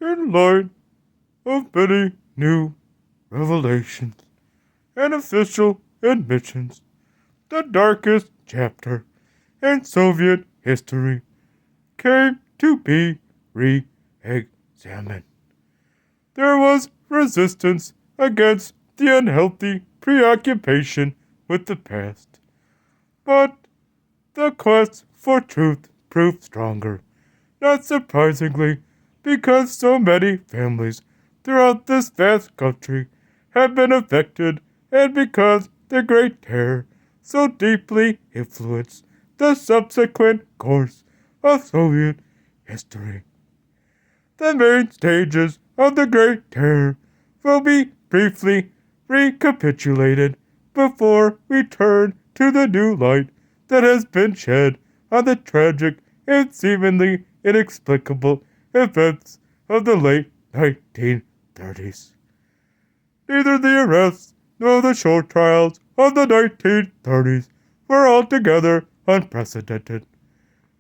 In light of many new revelations and official admissions, the darkest chapter in Soviet history came to be re-examined. There was resistance against the unhealthy preoccupation with the past, but the quest for truth proved stronger, not surprisingly, because so many families throughout this vast country had been affected and because the Great Terror so deeply influenced the subsequent course of Soviet history. The main stages of the Great Terror will be briefly recapitulated before we turn to the new light that has been shed on the tragic and seemingly inexplicable events of the late 1930s. Neither the arrests nor the show trials of the 1930s were altogether unprecedented.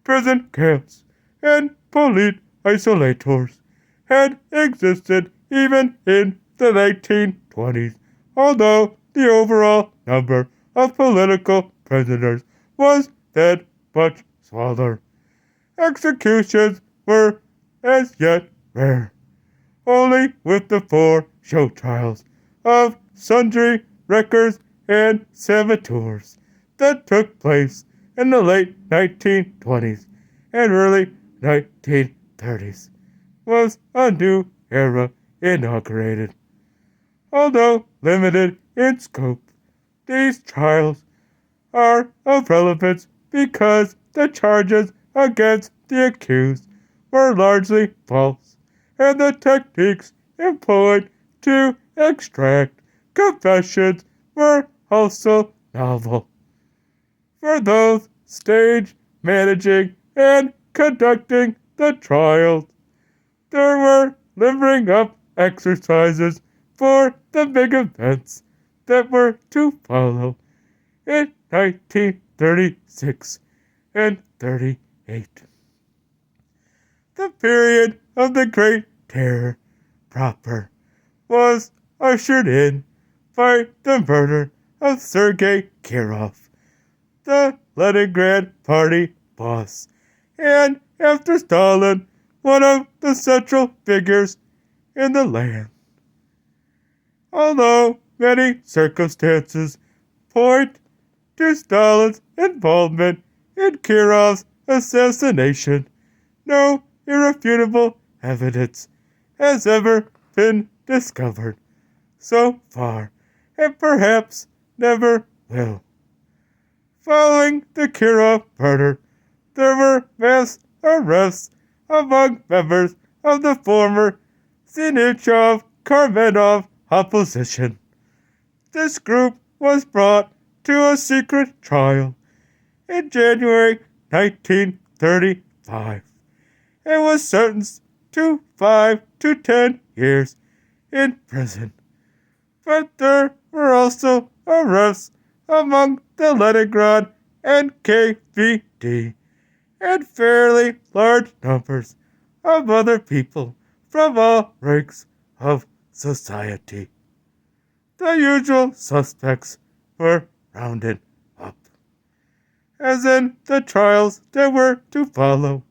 Prison camps and police isolators had existed even in the 1920s, although the overall number of political prisoners was then much smaller. Executions were as yet rare, only with the 4 show trials of sundry wreckers and saboteurs that took place in the late 1920s and early 1930s was a new era inaugurated. Although limited in scope, these trials are of relevance because the charges against the accused were largely false, and the techniques employed to extract confessions were also novel. For those staging, managing, and conducting the trials, there were limbering up exercises for the big events that were to follow in 1936 and 38. The period of the Great Terror proper was ushered in by the murder of Sergei Kirov, the Leningrad Party boss, and after Stalin, one of the central figures in the land. Although many circumstances point to Stalin's involvement in Kirov's assassination, no irrefutable evidence has ever been discovered so far, and perhaps never will. Following the Kirov murder, there were mass arrests among members of the former Zinichov-Karmenov opposition. This group was brought to a secret trial in January 1935 and was sentenced to 5 to 10 years in prison. But there were also arrests among the Leningrad NKVD and fairly large numbers of other people from all ranks of society. The usual suspects were rounded up. As in the trials that were to follow,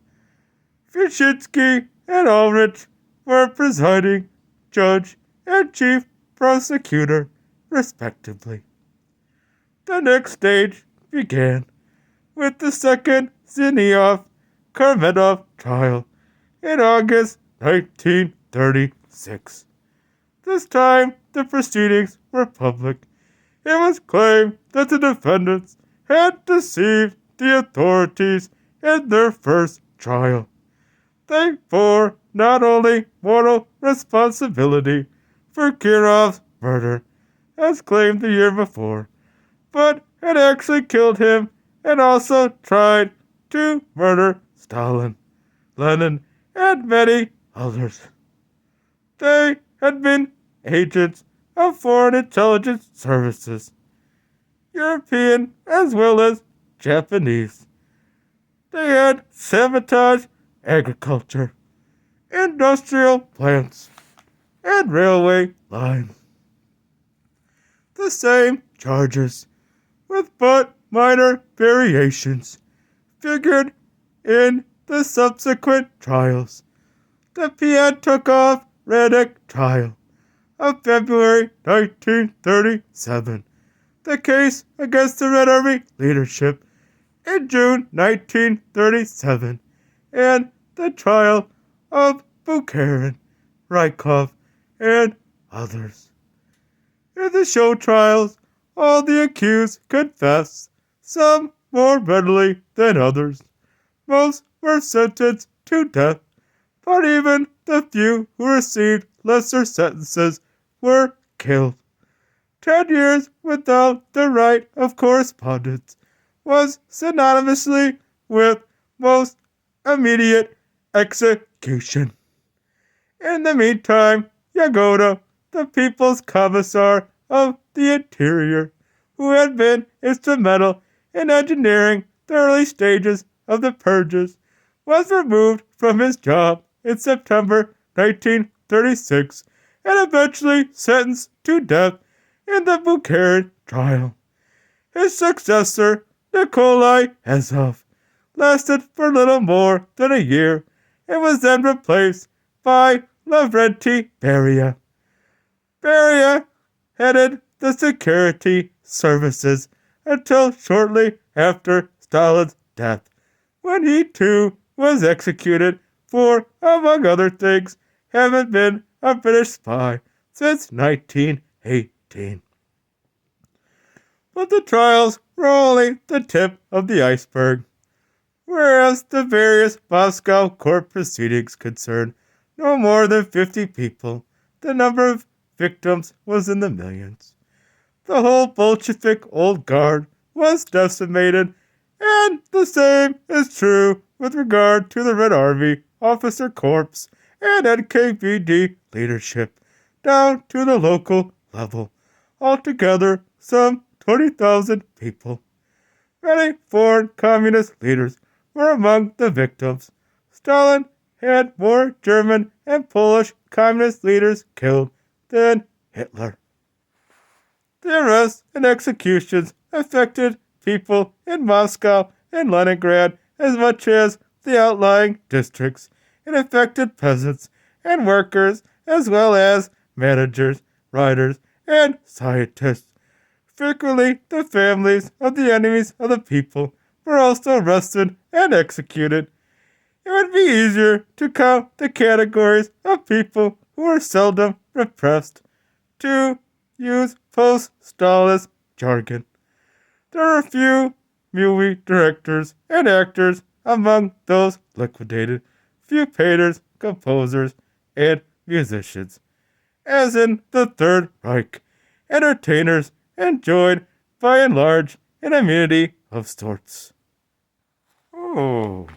Wyszynski and Ulrich were presiding judge and chief prosecutor, respectively. The next stage began with the second Zinoviev-Karmenov trial in August 1936. This time, the proceedings were public. It was claimed that the defendants had deceived the authorities in their first trial. They bore not only moral responsibility for Kirov's murder, as claimed the year before, but had actually killed him and also tried to murder Stalin, Lenin, and many others. They had been agents of foreign intelligence services, European as well as Japanese. They had sabotaged agriculture, industrial plants, and railway lines. The same charges, with but minor variations, figured in the subsequent trials. The Piatkov-Radek trial of February 1937, the case against the Red Army leadership in June 1937, and the trial of Bukharin, Rykov, and others. In the show trials, all the accused confessed, some more readily than others. Most were sentenced to death, but even the few who received lesser sentences were killed. 10 years without the right of correspondence was synonymously with most immediate execution. In the meantime, Yagoda, the People's Commissar of the Interior, who had been instrumental in engineering the early stages of the purges, was removed from his job in September 1936 and eventually sentenced to death in the Bukharin trial. His successor, Nikolai Ezov, lasted for little more than a year and was then replaced by Lavrenti Beria. Beria headed the security services until shortly after Stalin's death, when he too was executed for, among other things, having been a British spy since 1918. But the trials were only the tip of the iceberg, whereas the various Moscow court proceedings concerned no more than 50 people. The number of victims was in the millions. The whole Bolshevik old guard was decimated, and the same is true with regard to the Red Army officer corps and NKVD leadership, down to the local level. Altogether, some 20,000 people. Many foreign communist leaders were among the victims. Stalin had more German and Polish communist leaders killed than Hitler. The arrests and executions affected people in Moscow and Leningrad as much as the outlying districts. It affected peasants and workers as well as managers, writers, and scientists. Frequently, the families of the enemies of the people were also arrested and executed. It would be easier to count the categories of people who were seldom repressed, to use post-Stalinist jargon. There are few movie directors and actors among those liquidated, few painters, composers, and musicians. As in the Third Reich, entertainers enjoyed, by and large, an immunity of sorts. Oh.